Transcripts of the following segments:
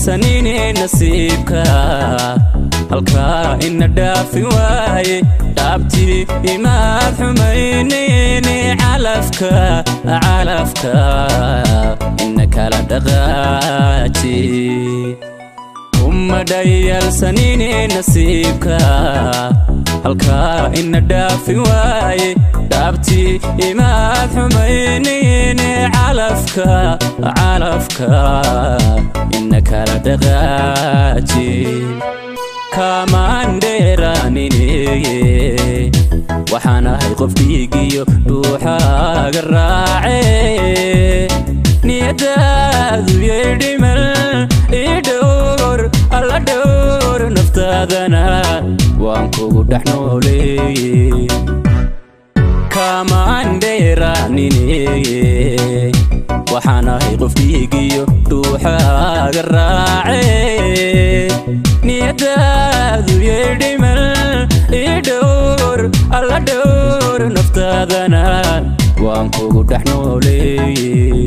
سنين نصيبك هلكا إن دافي واي دابتي ما حمينيني علفك إنك لا دغاتي دايال سنين نصيبك هلكا إن دافي واي دابتي ما حمينيني علفك إنك لا دغاتي كمان ديرانيني وحانا هيقف ديقيو روحا قراعي نيداذو يدمل يدور alla door naftaadana waan kugu dhaxnoolay kamaan dheeraanine waxaan ahay qofkiigiyo dhuuxaaga raacay niyadaadu yeedhimal idhoor alla door naftaadana waan kugu dhaxnoolay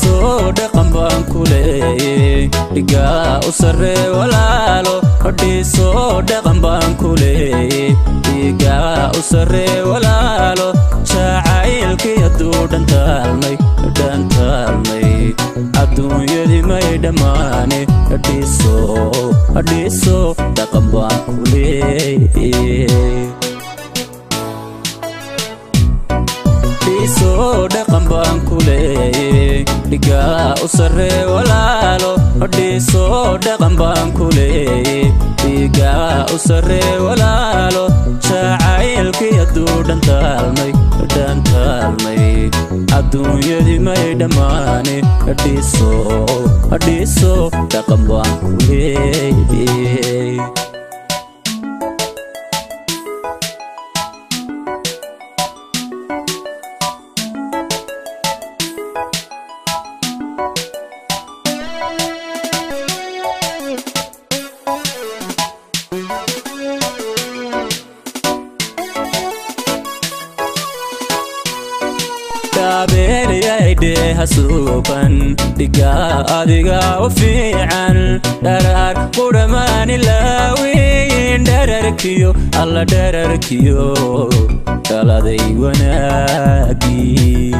soo dhaqan baan ku leeyay dhigaa u sarree walaalo soo dhaqan baan ku leeyay dhigaa u sarree walaalo jacaylkii hadduu dhantaalmay adduunyadii may dhammaane dhiisoo dhaqan baan ku leeyay soo dhaqan baan ku leeyay dhigaa u sarree walaalo soo dhaqan baan ku leeyay dhigaa u sarree walaalo jacaylkii hadduu dhantaalmay adduunyadii may dhammaane dhiisoo dhaqan baan ku leeyay hasuuban dhigaa adiga u fiican dharar qudhamaani laawiin dhararkiyo alla dhararkiyo dhaladay wanaagii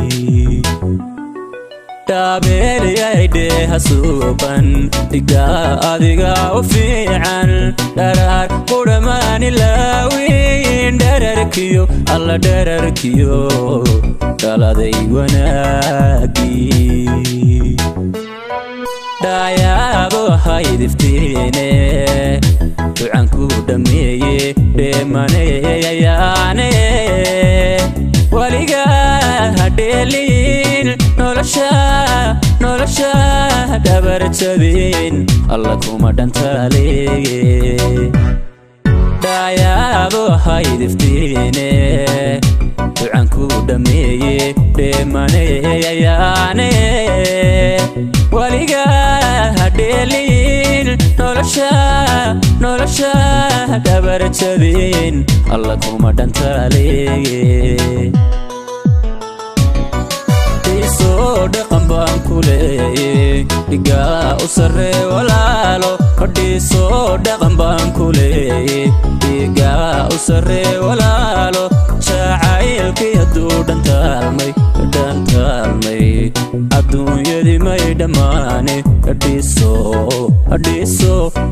dhaabeeliyayde hasuuban dhigaa adiga u fiican dharar qudhamaani laawiin dhararkiyo alla dhararkiyo dhaladay wanaagii dhaayaabo haydiftiine ducan ku dhameeye dheemaneyayaane waligaa hadheeliin nolosha dhabarjabin alla kuma dhantaaleeye dhaayaabo haydiftiine ducan ku dhameeye dheemaneyayaane waligaa hadheeliin nolosha dhabarjabin alla kuma dhantaaleeye soo dhaqan baan ku leeyay dhigaa u sarree walaalo soo dhaqan baan ku leeyay dhigaa u sarree walaalo jacaylkii hadduu dhantaalmay adduunyadii may dhammaane dhiisoo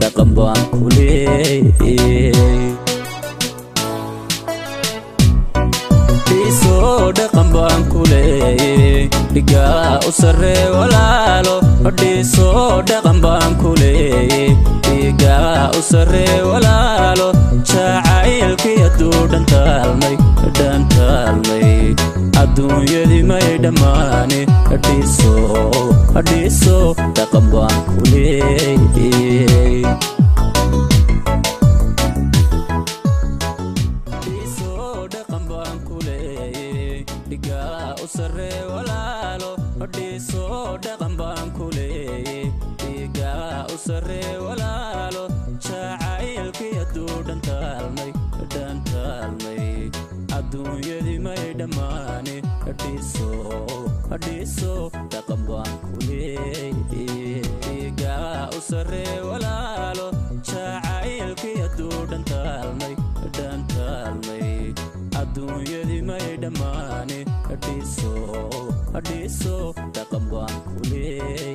dhaqan baan ku leeyay soo dhaqan baan ku leeyay dhigaa u sarree walaalo soo dhaqan baan ku leeyay dhigaa u sarree walaalo jacaylkii hadduu dhantaalmay adduunyadii may dhammaane dhiisoo dhaqan baan ku leeyay dhigaa u sarree walaalo soo dhaqan baan ku leeyay dhigaa u sarree walaalo jacaylkii hadduu dhantaalmay adduunyadii may dhammaane dhiisoo dhiso dhaqan baan ku leeyahay dhiigga u sarreeya walaalo jacaylkii hadduu dhantaalmay adduunyadii may dhammaane dhiso dhaqan baan ku leeyahay